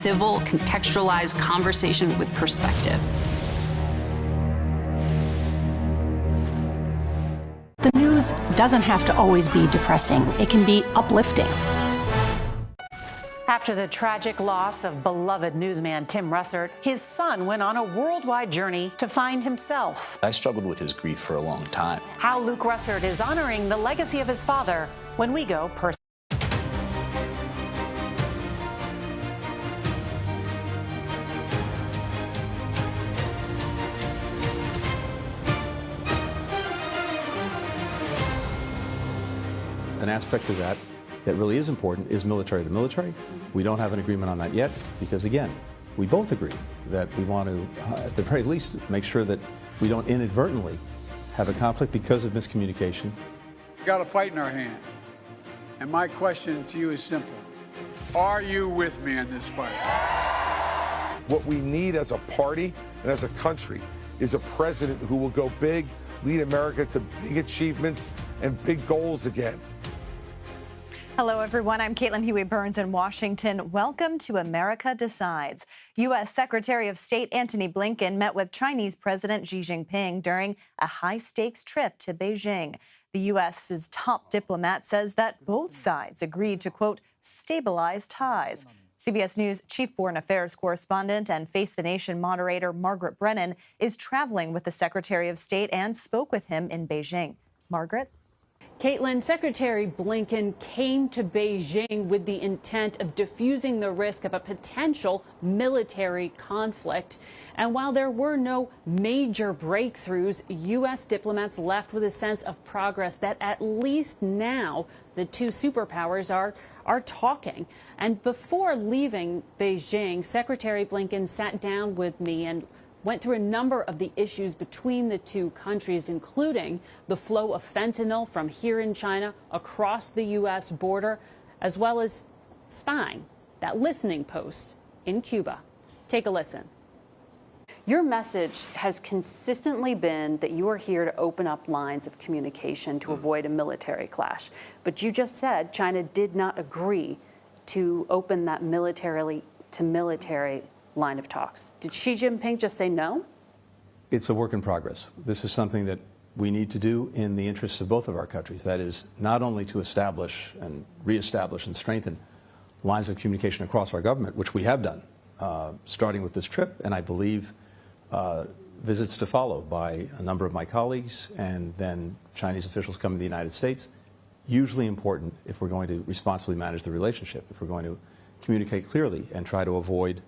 Civil, contextualized conversation with perspective. The news doesn't have to always be depressing. It can be uplifting. After the tragic loss of beloved newsman Tim Russert, his son went on a worldwide journey to find himself. I struggled with his grief for a long time. How Luke Russert is honoring the legacy of his father when we go personal. An aspect of that really is important is military to military. We don't have an agreement on that yet because, again, we both agree that we want to, at the very least, make sure that we don't inadvertently have a conflict because of miscommunication. We've got a fight in our hands. And my question to you is simple. Are you with me in this fight? What we need as a party and as a country is a president who will go big, lead America to big achievements and big goals again. Hello, everyone. I'm Caitlin Huey-Burns in Washington. Welcome to America Decides. U.S. Secretary of State Antony Blinken met with Chinese President Xi Jinping during a high-stakes trip to Beijing. The U.S.'s top diplomat says that both sides agreed to, quote, stabilize ties. CBS News chief foreign affairs correspondent and Face the Nation moderator Margaret Brennan is traveling with the Secretary of State and spoke with him in Beijing. Margaret? Caitlin, Secretary Blinken came to Beijing with the intent of diffusing the risk of a potential military conflict. And while there were no major breakthroughs, U.S. diplomats left with a sense of progress that at least now the two superpowers are talking. And before leaving Beijing, Secretary Blinken sat down with me and went through a number of the issues between the two countries, including the flow of fentanyl from here in China across the U.S. border, as well as spying, that listening post in Cuba. Take a listen. Your message has consistently been that you are here to open up lines of communication to avoid a military clash. But you just said China did not agree to open that military to military line of talks. Did Xi Jinping just say no? It's a work in progress. This is something that we need to do in the interests of both of our countries. That is not only to establish and reestablish and strengthen lines of communication across our government, which we have done, starting with this trip, and I believe visits to follow by a number of my colleagues and then Chinese officials coming to the United States. Hugely important if we're going to responsibly manage the relationship, if we're going to communicate clearly and try to avoid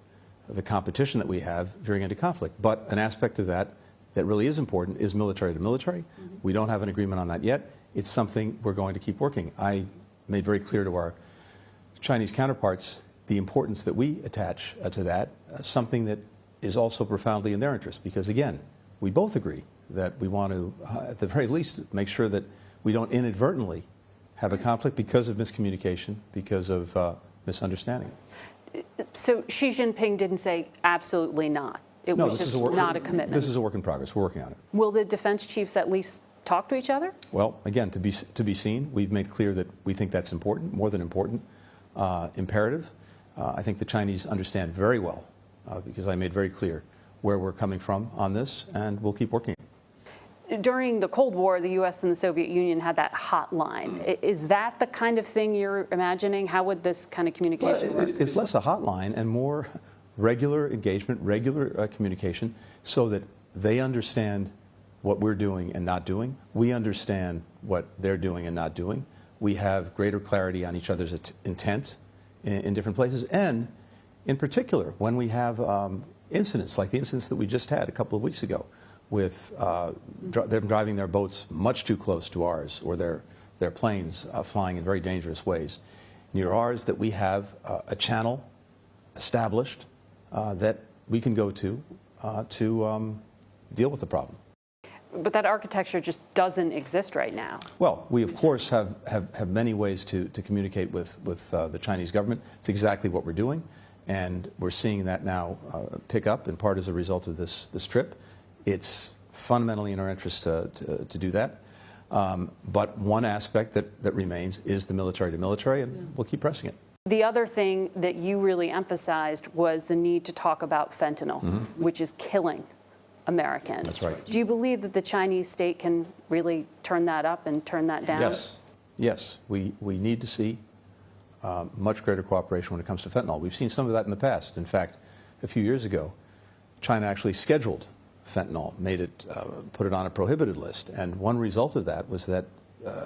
the competition that we have veering into conflict. But an aspect of that really is important is military to military. We don't have an agreement on that yet. It's something we're going to keep working. I made very clear to our Chinese counterparts the importance that we attach to that, something that is also profoundly in their interest, because again, we both agree that we want to, at the very least, make sure that we don't inadvertently have a conflict because of miscommunication, because of misunderstanding. So Xi Jinping didn't say absolutely not. It was just not a commitment. This is a work in progress. We're working on it. Will the defense chiefs at least talk to each other? Well, again, to be seen. We've made clear that we think that's important, more than important, imperative. I think the Chinese understand very well, because I made very clear where we're coming from on this, and we'll keep working. During the Cold War, the U.S. and the Soviet Union had that hotline. Is that the kind of thing you're imagining? How would this kind of communication work? It's less a hotline and more regular engagement, regular communication, so that they understand what we're doing and not doing. We understand what they're doing and not doing. We have greater clarity on each other's intent in different places. And in particular, when we have incidents like the incidents that we just had a couple of weeks ago, with them driving their boats much too close to ours, or their planes flying in very dangerous ways near ours, that we have a channel established that we can go to deal with the problem. But that architecture just doesn't exist right now. Well, we of course have many ways to communicate with the Chinese government. It's exactly what we're doing, and we're seeing that now pick up, in part as a result of this trip. It's fundamentally in our interest to do that. But one aspect that remains is the military to military, and we'll keep pressing it. The other thing that you really emphasized was the need to talk about fentanyl, which is killing Americans. That's right. Do you believe that the Chinese state can really turn that up and turn that down? Yes. Yes. We need to see much greater cooperation when it comes to fentanyl. We've seen some of that in the past. In fact, a few years ago, China actually scheduled fentanyl, put it on a prohibited list. And one result of that was that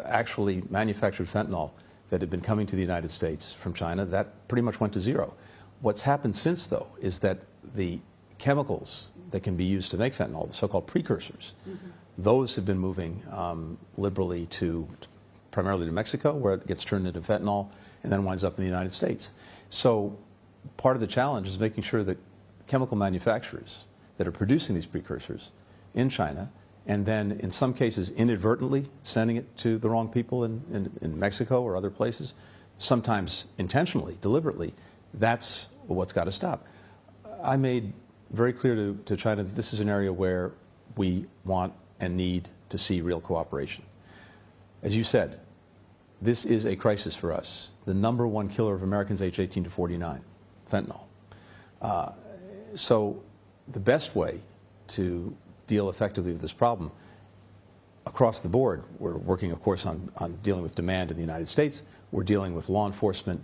actually manufactured fentanyl that had been coming to the United States from China, that pretty much went to zero. What's happened since, though, is that the chemicals that can be used to make fentanyl, the so-called precursors, those have been moving liberally primarily to Mexico, where it gets turned into fentanyl and then winds up in the United States. So part of the challenge is making sure that chemical manufacturers that are producing these precursors in China, and then in some cases inadvertently sending it to the wrong people in Mexico or other places, sometimes intentionally, deliberately, that's what's got to stop. I made very clear to China that this is an area where we want and need to see real cooperation. As you said, this is a crisis for us. The #1 killer of Americans aged 18 to 49, fentanyl. So the best way to deal effectively with this problem across the board, we're working, of course, on dealing with demand in the United States. We're dealing with law enforcement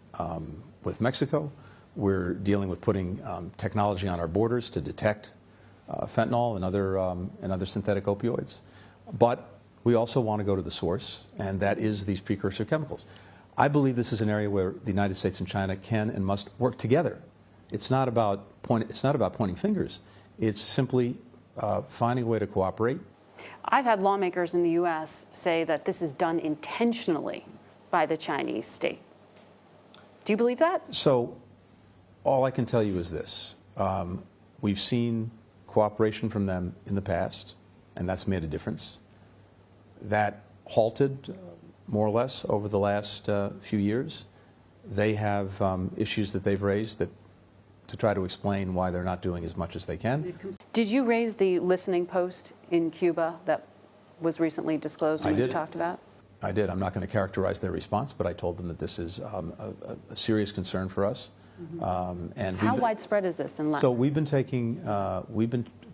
with Mexico. We're dealing with putting technology on our borders to detect fentanyl and other synthetic opioids. But we also want to go to the source, and that is these precursor chemicals. I believe this is an area where the United States and China can and must work together. It's not about pointing fingers. It's simply finding a way to cooperate. I've had lawmakers in the U.S. say that this is done intentionally by the Chinese state. Do you believe that? So all I can tell you is this. We've seen cooperation from them in the past, and that's made a difference. That halted more or less over the last few years. They have issues that they've raised to try to explain why they're not doing as much as they can. Did you raise the listening post in Cuba that was recently disclosed and we've talked about? I did. I'm not going to characterize their response, but I told them that this is a serious concern for us. And how widespread is this in Latin? So we've been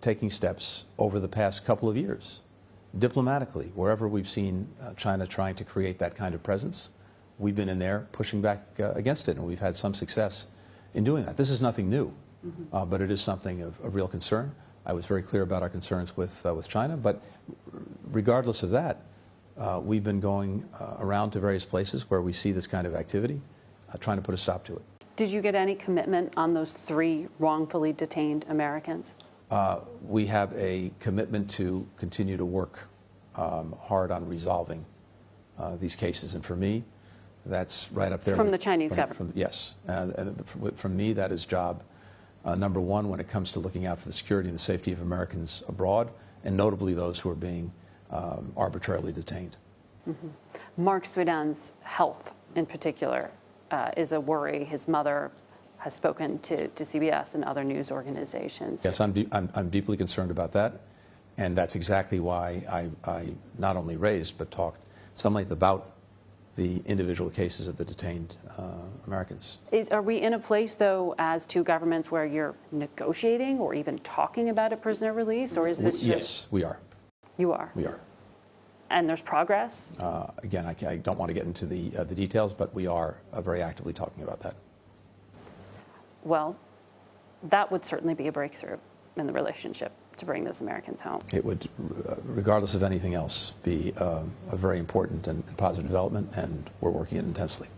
taking steps over the past couple of years, diplomatically, wherever we've seen China trying to create that kind of presence. We've been in there pushing back against it, and we've had some success in doing that. This is nothing new, but it is something of real concern. I was very clear about our concerns with China, but regardless of that, we've been going around to various places where we see this kind of activity, trying to put a stop to it. Did you get any commitment on those 3 wrongfully detained Americans? We have a commitment to continue to work hard on resolving these cases, and for me, that's right up there. From the Chinese government? Yes. And from me, that is job #1 when it comes to looking out for the security and the safety of Americans abroad, and notably those who are being arbitrarily detained. Mark Swedan's health, in particular, is a worry. His mother has spoken to CBS and other news organizations. Yes, I'm deeply concerned about that, and that's exactly why I not only raised but talked some length about the individual cases of the detained Americans. Are we in a place, though, as two governments where you're negotiating or even talking about a prisoner release, or is this just... Yes, we are. You are? We are. And there's progress? Again, I don't want to get into the details, but we are very actively talking about that. Well, that would certainly be a breakthrough in the relationship to bring those Americans home. It would, regardless of anything else, be a very important and positive development, and we're working it intensely.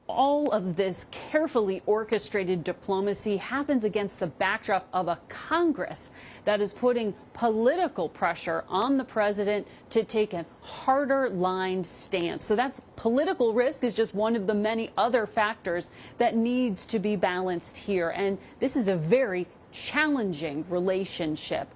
All of this carefully orchestrated diplomacy happens against the backdrop of a Congress that is putting political pressure on the president to take a harder line stance. So that's political risk is just one of the many other factors that needs to be balanced here. And this is a very challenging relationship.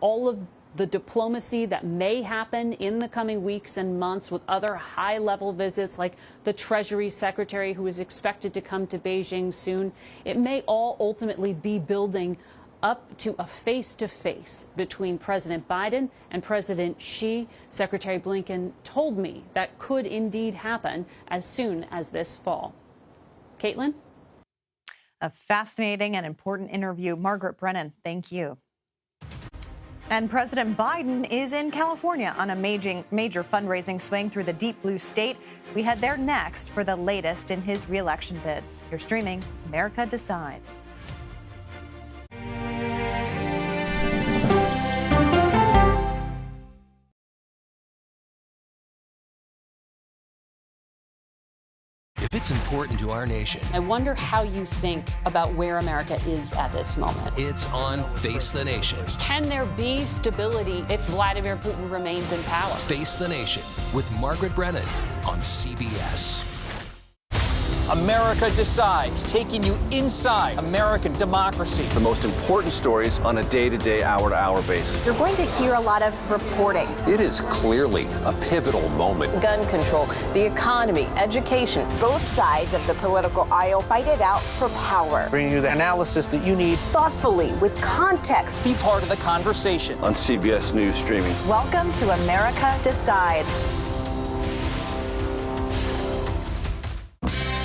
All of the diplomacy that may happen in the coming weeks and months with other high-level visits like the Treasury Secretary who is expected to come to Beijing soon, it may all ultimately be building up to a face-to-face between President Biden and President Xi. Secretary Blinken told me that could indeed happen as soon as this fall. Caitlin? A fascinating and important interview. Margaret Brennan, thank you. And President Biden is in California on a major fundraising swing through the deep blue state. We head there next for the latest in his reelection bid. You're streaming America Decides. If it's important to our nation, I wonder how you think about where America is at this moment. it's on Face the Nation. Can there be stability if Vladimir Putin remains in power? Face the Nation with Margaret Brennan on CBS. America Decides, taking you inside American democracy. The most important stories on a day-to-day, hour-to-hour basis. You're going to hear a lot of reporting. It is clearly a pivotal moment. Gun control, the economy, education. Both sides of the political aisle fight it out for power. Bringing you the analysis that you need. Thoughtfully, with context. Be part of the conversation. On CBS News Streaming. Welcome to America Decides.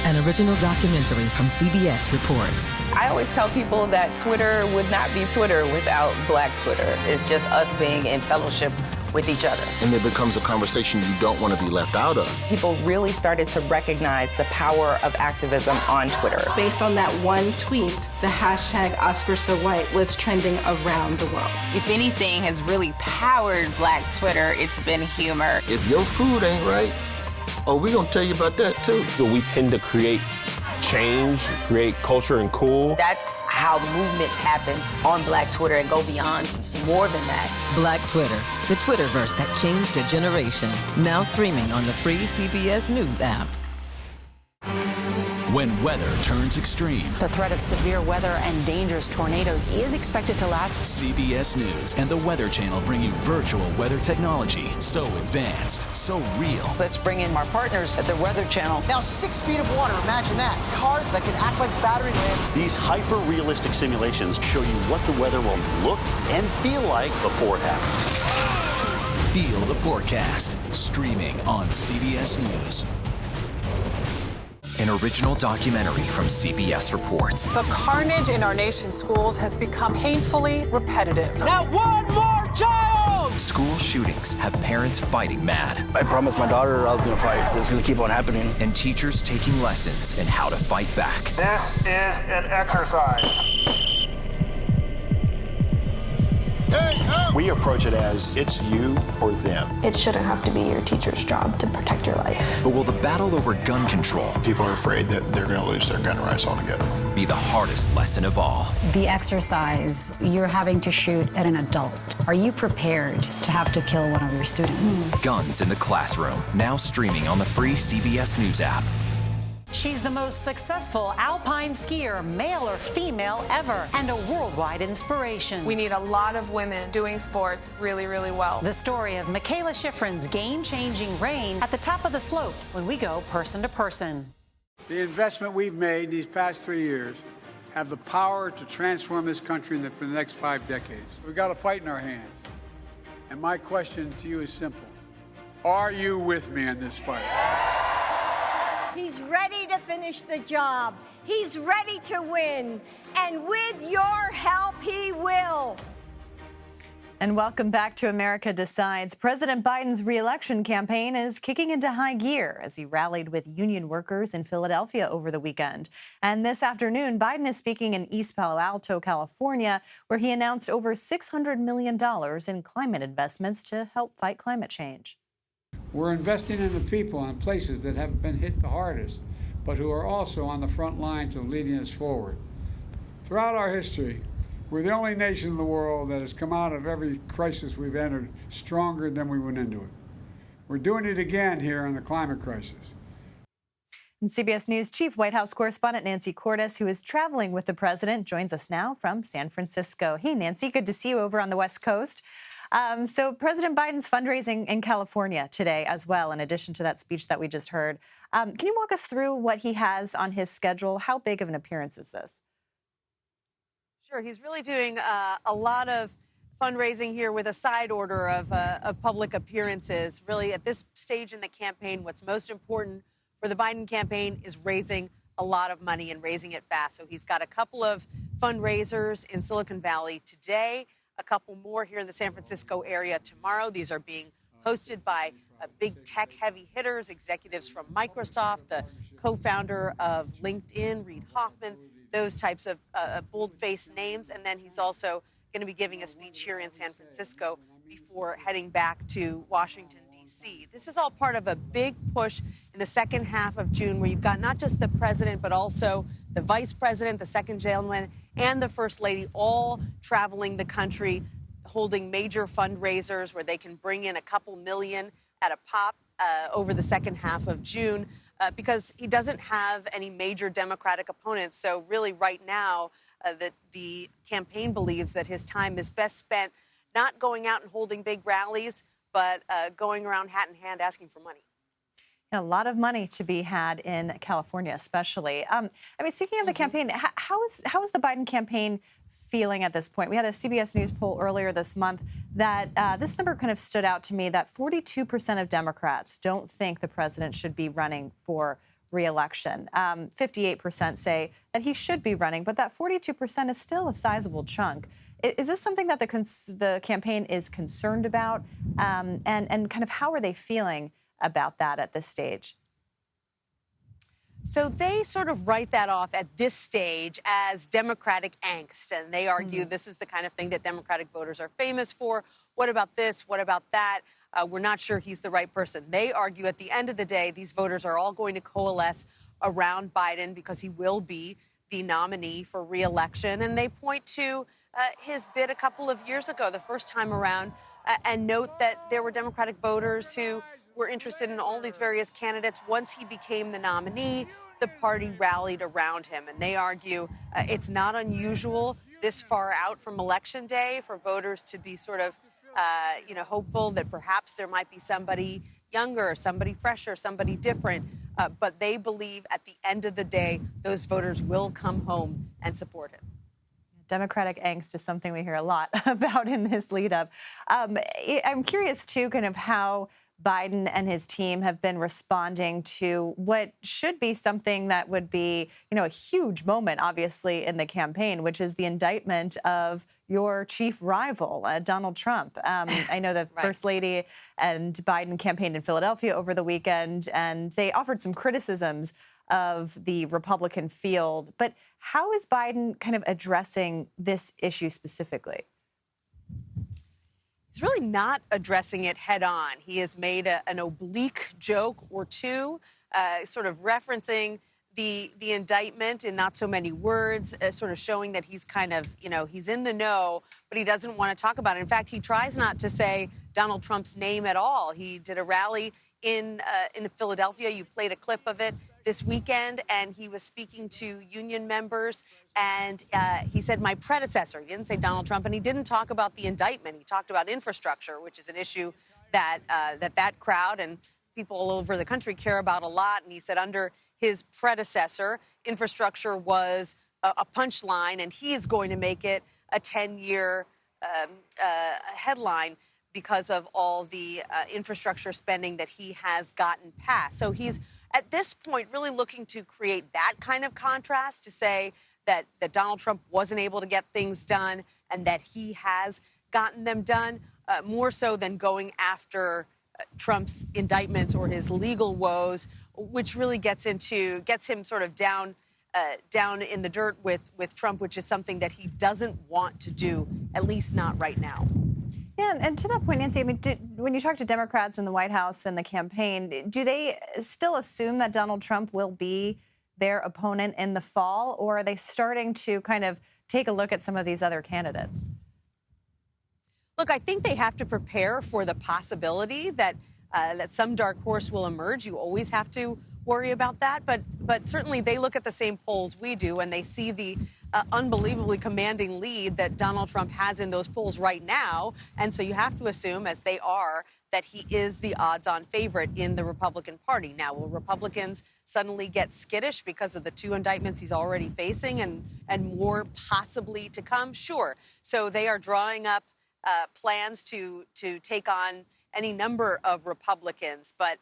An original documentary from CBS reports. I always tell people that Twitter would not be Twitter without Black Twitter. It's just us being in fellowship with each other. And it becomes a conversation you don't want to be left out of. People really started to recognize the power of activism on Twitter. Based on that one tweet, the hashtag #OscarSoWhite was trending around the world. If anything has really powered Black Twitter, it's been humor. If your food ain't right, oh, we're going to tell you about that, too. We tend to create change, create culture and cool. That's how movements happen on Black Twitter and go beyond more than that. Black Twitter, the Twitterverse that changed a generation. Now streaming on the free CBS News app. When weather turns extreme. The threat of severe weather and dangerous tornadoes is expected to last. CBS News and the Weather Channel bring you virtual weather technology. So advanced, so real. Let's bring in our partners at the Weather Channel. Now 6 feet of water, imagine that. Cars that can act like battery lamps. These hyper-realistic simulations show you what the weather will look and feel like before it happens. Feel the forecast. Streaming on CBS News. An original documentary from CBS reports. The carnage in our nation's schools has become painfully repetitive. Not one more child! School shootings have parents fighting mad. I promised my daughter I was going to fight. It's going to keep on happening. And teachers taking lessons in how to fight back. This is an exercise. We approach it as it's you or them. It shouldn't have to be your teacher's job to protect your life. But will the battle over gun control, people are afraid that they're going to lose their gun rights altogether, be the hardest lesson of all? The exercise, you're having to shoot at an adult. Are you prepared to have to kill one of your students? Guns in the Classroom, now streaming on the free CBS News app. She's the most successful alpine skier, male or female, ever, and a worldwide inspiration. We need a lot of women doing sports really, really well. The story of Michaela Schifrin's game-changing reign at the top of the slopes when we go person to person. The investment we've made these past 3 years have the power to transform this country for the next 5 decades. We've got a fight in our hands. And my question to you is simple. Are you with me in this fight? He's ready to finish the job. He's ready to win. And with your help, he will. And welcome back to America Decides. President Biden's reelection campaign is kicking into high gear as he rallied with union workers in Philadelphia over the weekend. And this afternoon, Biden is speaking in East Palo Alto, California, where he announced over $600 million in climate investments to help fight climate change. We're investing in the people and places that have been hit the hardest, but who are also on the front lines of leading us forward. Throughout our history, we're the only nation in the world that has come out of every crisis we've entered stronger than we went into it. We're doing it again here on the climate crisis. And CBS News Chief White House correspondent Nancy Cordes, who is traveling with the president, joins us now from San Francisco. Hey, Nancy, good to see you over on the West Coast. So President Biden's fundraising in California today as well, in addition to that speech that we just heard. Can you walk us through what he has on his schedule? How big of an appearance is this? Sure. He's really doing a lot of fundraising here with a side order of public appearances. Really, at this stage in the campaign, what's most important for the Biden campaign is raising a lot of money and raising it fast. So he's got a couple of fundraisers in Silicon Valley today, a couple more here in the San Francisco area tomorrow. These are being hosted by big tech heavy hitters, executives from Microsoft, the co-founder of LinkedIn, Reid Hoffman, those types of bold-faced names. And then he's also going to be giving a speech here in San Francisco before heading back to Washington, D.C. This is all part of a big push in the second half of June, where you've got not just the president, but also the vice president, the second gentleman, and the first lady all traveling the country, holding major fundraisers where they can bring in a couple million at a pop over the second half of June, because he doesn't have any major Democratic opponents. So really right now, the campaign believes that his time is best spent not going out and holding big rallies, but going around hat in hand asking for money. A lot of money to be had in California, especially. I mean, speaking of the campaign, how is the Biden campaign feeling at this point? We had a CBS News poll earlier this month that this number kind of stood out to me, that 42% of Democrats don't think the president should be running for re-election. 58% say that he should be running, but that 42% is still a sizable chunk. Is this something that the campaign is concerned about? And kind of how are they feeling about that at this stage? So they sort of write that off at this stage as Democratic angst, and they argue this is the kind of thing that Democratic voters are famous for. What about this? What about that? We're not sure he's the right person. They argue at the end of the day, these voters are all going to coalesce around Biden because he will be the nominee for re-election. And they point to his bid a couple of years ago, the first time around, and note that there were Democratic voters who were interested in all these various candidates. Once he became the nominee, the party rallied around him. And they argue it's not unusual this far out from Election Day for voters to be sort of, hopeful that perhaps there might be somebody younger, somebody fresher, somebody different. But they believe at the end of the day, those voters will come home and support him. Democratic angst is something we hear a lot about in this lead up. I'm curious, too, kind of how Biden and his team have been responding to what should be something that would be, a huge moment, obviously, in the campaign, which is the indictment of your chief rival, Donald Trump. I know the First Lady and Biden campaigned in Philadelphia over the weekend, and they offered some criticisms of the Republican field. But how is Biden kind of addressing this issue specifically? He's really not addressing it head on. He has made an oblique joke or two, sort of referencing the indictment in not so many words, sort of showing that he's kind of, he's in the know, but he doesn't want to talk about it. In fact, he tries not to say Donald Trump's name at all. He did a rally in Philadelphia. You played a clip of it this weekend, and he was speaking to union members, and he said, my predecessor. He didn't say Donald Trump, and he didn't talk about the indictment. He talked about infrastructure, which is an issue that that crowd and people all over the country care about a lot. And he said under his predecessor, infrastructure was a punchline, and he's going to make it a 10-year headline because of all the infrastructure spending that he has gotten passed. So he's, at this point, really looking to create that kind of contrast, to say that Donald Trump wasn't able to get things done and that he has gotten them done, more so than going after Trump's indictments or his legal woes, which really gets him sort of down in the dirt with Trump, which is something that he doesn't want to do, at least not right now. Yeah, and to that point, Nancy, I mean, when you talk to Democrats in the White House and the campaign, do they still assume that Donald Trump will be their opponent in the fall, or are they starting to kind of take a look at some of these other candidates? Look, I think they have to prepare for the possibility that some dark horse will emerge. You always have to worry about that. But certainly they look at the same polls we do, and they see the unbelievably commanding lead that Donald Trump has in those polls right now. And so you have to assume, as they are, that he is the odds-on favorite in the Republican Party. Now, will Republicans suddenly get skittish because of the 2 indictments he's already facing and more possibly to come? Sure. So they are drawing up plans to take on any number of Republicans. But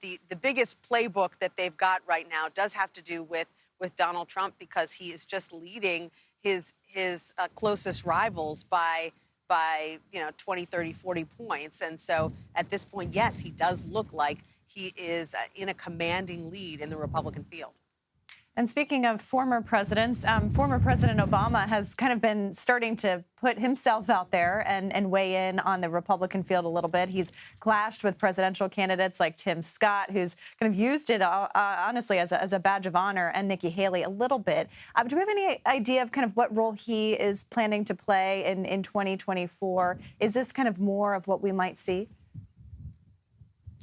the biggest playbook that they've got right now does have to do with Donald Trump, because he is just leading his closest rivals by 20, 30, 40 points. And so at this point, yes, he does look like he is in a commanding lead in the Republican field. And speaking of former presidents, former President Obama has kind of been starting to put himself out there and weigh in on the Republican field a little bit. He's clashed with presidential candidates like Tim Scott, who's kind of used it, honestly, as a badge of honor, and Nikki Haley a little bit. Do we have any idea of kind of what role he is planning to play in 2024? Is this kind of more of what we might see?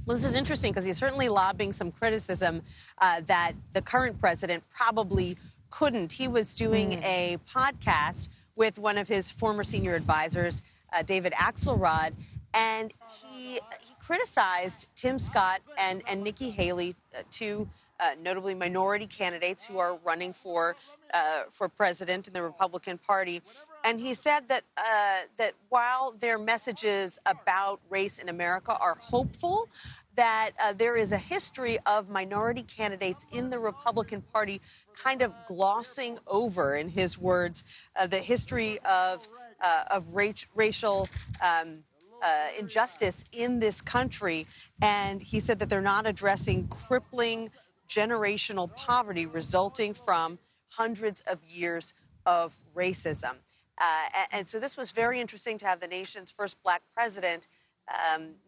Well, this is interesting because he's certainly lobbing some criticism that the current president probably couldn't. He was doing a podcast with one of his former senior advisors, David Axelrod, and he criticized Tim Scott and Nikki Haley, two notably minority candidates who are running for president in the Republican Party. And he said that while their messages about race in America are hopeful, that there is a history of minority candidates in the Republican Party kind of glossing over, in his words, the history of racial injustice in this country. And he said that they're not addressing crippling generational poverty resulting from hundreds of years of racism. And so this was very interesting to have the nation's first black president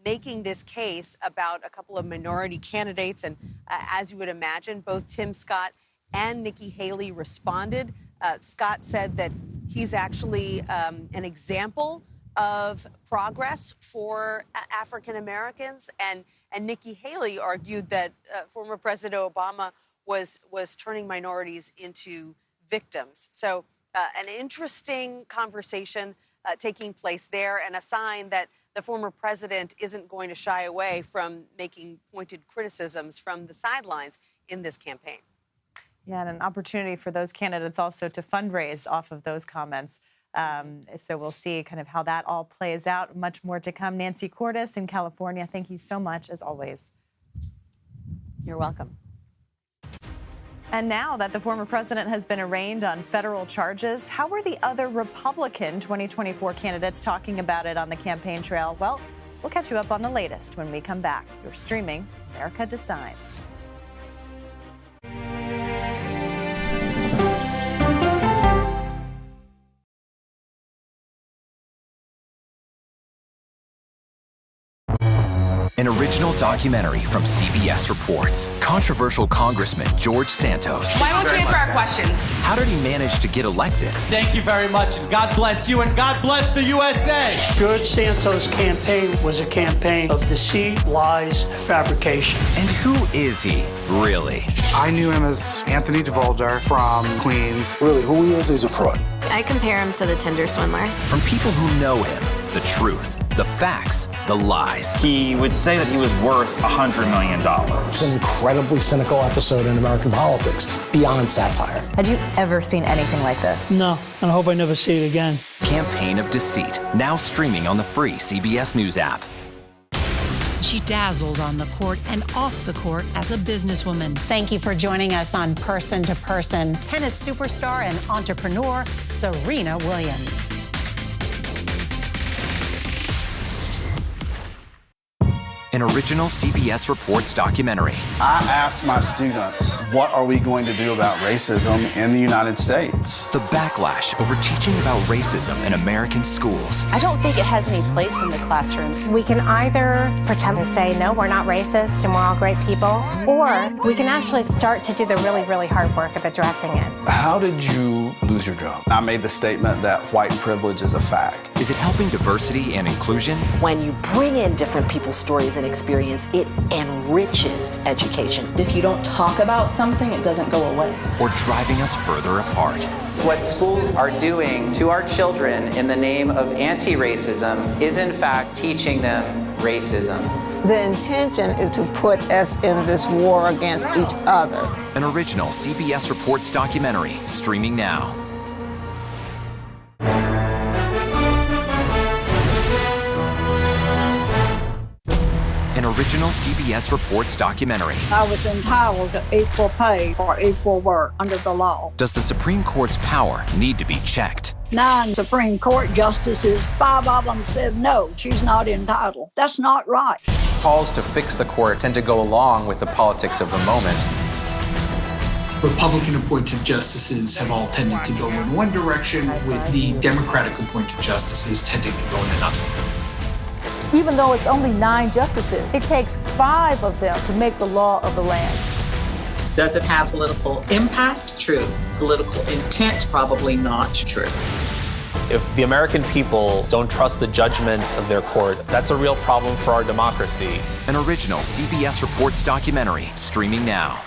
making this case about a couple of minority candidates. And as you would imagine, both Tim Scott and Nikki Haley responded. Scott said that he's actually an example of progress for African Americans. And Nikki Haley argued that former President Obama was turning minorities into victims. So an interesting conversation taking place there, and a sign that the former president isn't going to shy away from making pointed criticisms from the sidelines in this campaign. Yeah, and an opportunity for those candidates also to fundraise off of those comments. So we'll see kind of how that all plays out. Much more to come. Nancy Cordes in California, thank you so much, as always. You're welcome. And now that the former president has been arraigned on federal charges, how are the other Republican 2024 candidates talking about it on the campaign trail? Well, we'll catch you up on the latest when we come back. You're streaming America Decides. An original documentary from CBS reports. Controversial Congressman George Santos. Why won't you answer our questions? How did he manage to get elected? Thank you very much, and God bless you, and God bless the USA. George Santos' campaign was a campaign of deceit, lies, fabrication. And who is he, really? I knew him as Anthony Dvoldar from Queens. Really, who he is, he's a fraud. I compare him to the Tinder swindler. From people who know him, the truth, the facts, the lies. He would say that he was worth $100 million. It's an incredibly cynical episode in American politics, beyond satire. Had you ever seen anything like this? No, and I hope I never see it again. Campaign of Deceit, now streaming on the free CBS News app. She dazzled on the court and off the court as a businesswoman. Thank you for joining us on Person to Person. Tennis superstar and entrepreneur Serena Williams. An original CBS Reports documentary. I asked my students, what are we going to do about racism in the United States? The backlash over teaching about racism in American schools. I don't think it has any place in the classroom. We can either pretend and say, no, we're not racist and we're all great people, or we can actually start to do the really, really hard work of addressing it. How did you lose your job? I made the statement that white privilege is a fact. Is it helping diversity and inclusion? When you bring in different people's stories and experience, it enriches education. If you don't talk about something, it doesn't go away. Or driving us further apart? What schools are doing to our children in the name of anti-racism is in fact teaching them racism. The intention is to put us in this war against each other. An original CBS Reports documentary, streaming now. An original original CBS Reports documentary. I was entitled to equal pay for equal work under the law. Does the Supreme Court's power need to be checked? 9 Supreme Court justices, 5 of them said no, she's not entitled. That's not right. Calls to fix the court tend to go along with the politics of the moment. Republican-appointed justices have all tended to go in one direction, with the Democratic-appointed justices tending to go in another. Even though it's only 9 justices, it takes 5 of them to make the law of the land. Does it have political impact? True. Political intent? Probably not true. If the American people don't trust the judgment of their court, that's a real problem for our democracy. An original CBS Reports documentary streaming now.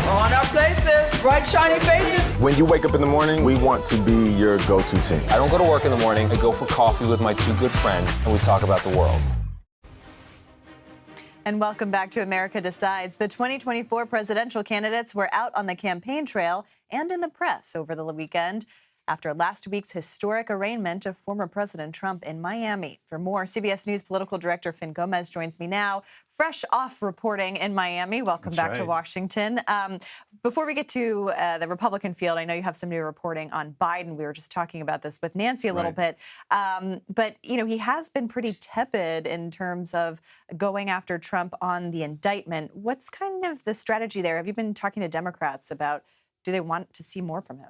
On our places, bright shiny faces. When you wake up in the morning, we want to be your go-to team. I don't go to work in the morning. I go for coffee with my 2 good friends, and we talk about the world. And welcome back to America Decides. The 2024 presidential candidates were out on the campaign trail and in the press over the weekend after last week's historic arraignment of former President Trump in Miami. For more, CBS News political director Fin Gomez joins me now, fresh off reporting in Miami. Welcome back to Washington. Before we get to the Republican field, I know you have some new reporting on Biden. We were just talking about this with Nancy a little bit. But, you know, he has been pretty tepid in terms of going after Trump on the indictment. What's kind of the strategy there? Have you been talking to Democrats about, do they want to see more from him?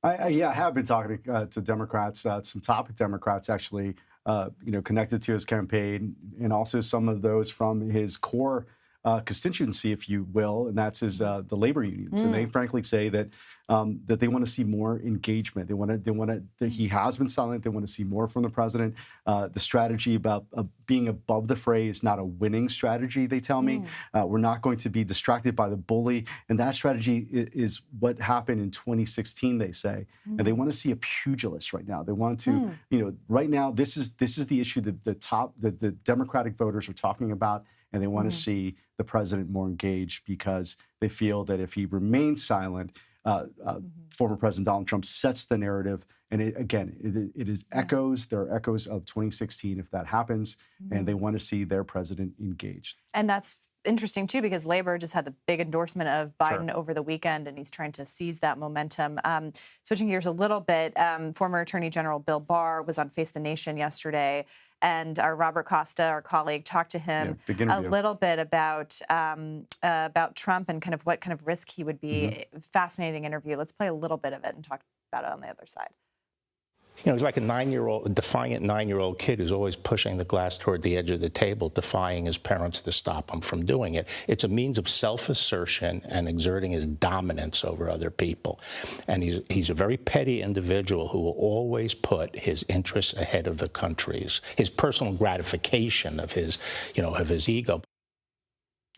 I have been talking to Democrats, some top Democrats actually, connected to his campaign, and also some of those from his core constituency, if you will, and that's his the labor unions, and they frankly say that that they want to see more engagement. They want to. He has been silent. They want to see more from the president. The strategy about being above the fray is not a winning strategy. They tell me we're not going to be distracted by the bully, and that strategy is what happened in 2016. They say, and they want to see a pugilist right now. They want to, right now this is the issue that the Democratic voters are talking about. And they want to see the president more engaged because they feel that if he remains silent, former President Donald Trump sets the narrative. And it is echoes. There are echoes of 2016 if that happens. And they want to see their president engaged. And that's interesting, too, because Labor just had the big endorsement of Biden over the weekend, and he's trying to seize that momentum. Switching gears a little bit, former Attorney General Bill Barr was on Face the Nation yesterday. And our Robert Costa, our colleague, talked to him a little bit about Trump and kind of what kind of risk he would be. Fascinating interview. Let's play a little bit of it and talk about it on the other side. He's like a defiant 9-year-old kid who's always pushing the glass toward the edge of the table, defying his parents to stop him from doing it. It's a means of self-assertion and exerting his dominance over other people. And he's a very petty individual who will always put his interests ahead of the country's, his personal gratification of his ego.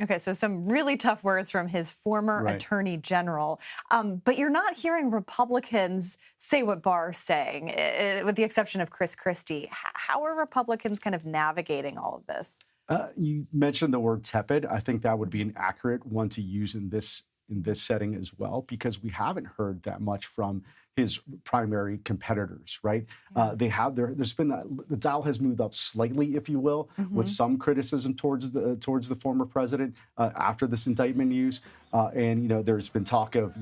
Okay, so some really tough words from his former attorney general. But you're not hearing Republicans say what Barr's saying, with the exception of Chris Christie. How are Republicans kind of navigating all of this? You mentioned the word tepid. I think that would be an accurate one to use in this setting as well, because we haven't heard that much from his primary competitors, right? There's been the dial has moved up slightly, if you will, with some criticism towards the former president after this indictment news, and there's been talk of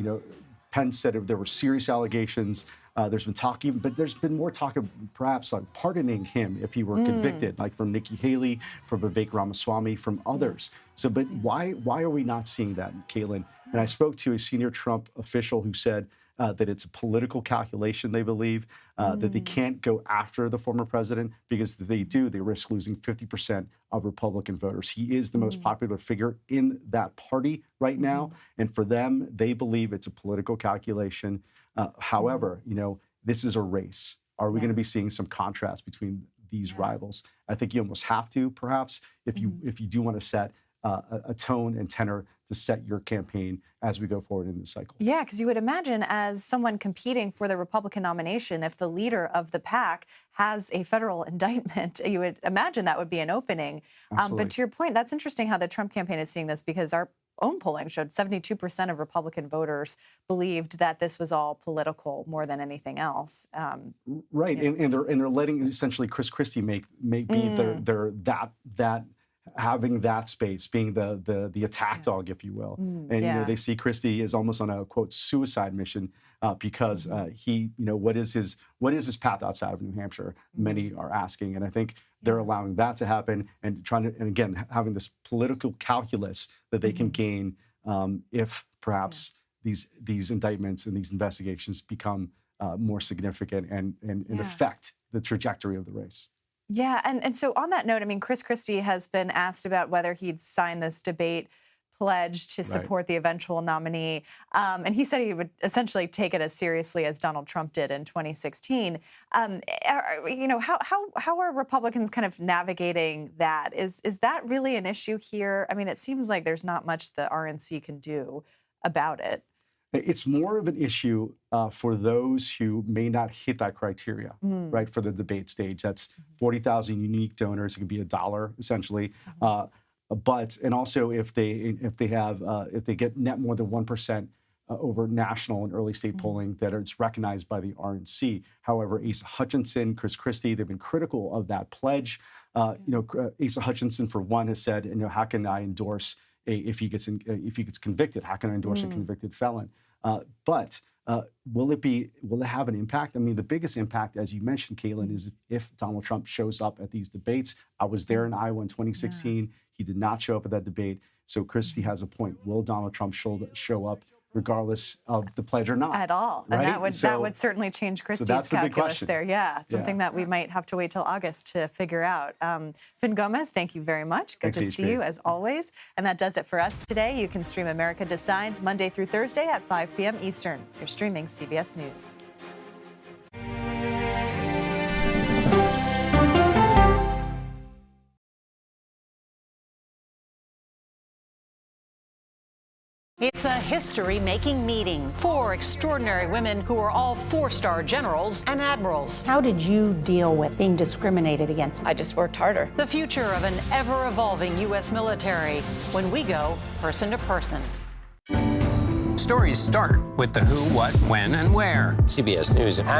Pence said there were serious allegations. There's been talk but there's been more talk of perhaps like pardoning him if he were convicted, like from Nikki Haley, from Vivek Ramaswamy, from others. So, but why are we not seeing that, Caitlin? And I spoke to a senior Trump official who said that it's a political calculation, they believe, that they can't go after the former president because if they do, they risk losing 50% of Republican voters. He is the most popular figure in that party right now. And for them, they believe it's a political calculation. However, this is a race. Are we going to be seeing some contrast between these rivals? I think you almost have to, perhaps, if you do want to set a tone and tenor to set your campaign as we go forward in this cycle. Yeah, because you would imagine as someone competing for the Republican nomination, if the leader of the pack has a federal indictment, you would imagine that would be an opening. But to your point, that's interesting how the Trump campaign is seeing this, because our own polling showed 72% of Republican voters believed that this was all political more than anything else. Right, and they're letting essentially Chris Christie be their having that space, being the attack dog, if you will. And you know, they see Christie is almost on a quote suicide mission because he, you know, what is his path outside of New Hampshire? Many are asking, and I think they're allowing that to happen and trying to, and again, having this political calculus that they can gain if perhaps these indictments and these investigations become more significant and affect the trajectory of the race. Yeah, and so on that note, I mean, Chris Christie has been asked about whether he'd sign this debate pledge to support the eventual nominee, and he said he would essentially take it as seriously as Donald Trump did in 2016. You know, how are Republicans kind of navigating that? Is that really an issue here? I mean, it seems like there's not much the RNC can do about it. It's more of an issue for those who may not hit that criteria, right, for the debate stage. That's 40,000 unique donors. It can be $1 essentially, and also if they get net more than 1% over national and early state polling, that it's recognized by the RNC. However, Asa Hutchinson, Chris Christie, they've been critical of that pledge. You know, Asa Hutchinson, for one, has said, you know, how can I endorse if he gets convicted? How can I endorse a convicted felon? But will it have an impact? I mean, the biggest impact, as you mentioned, Caitlin, is if Donald Trump shows up at these debates. I was there in Iowa in 2016. He did not show up at that debate. So Christie has a point. Will Donald Trump show up regardless of the pledge or not? At all. Right? And that would certainly change Christie's calculus there. Yeah, something that we might have to wait till August to figure out. Finn Gomez, thank you very much. Good to see you, as always. And that does it for us today. You can stream America Decides Monday through Thursday at 5 p.m. Eastern. You're streaming CBS News. It's a history-making meeting. 4 extraordinary women who are all 4-star generals and admirals. How did you deal with being discriminated against? I just worked harder. The future of an ever-evolving U.S. military when we go person to person. Stories start with the who, what, when, and where. CBS News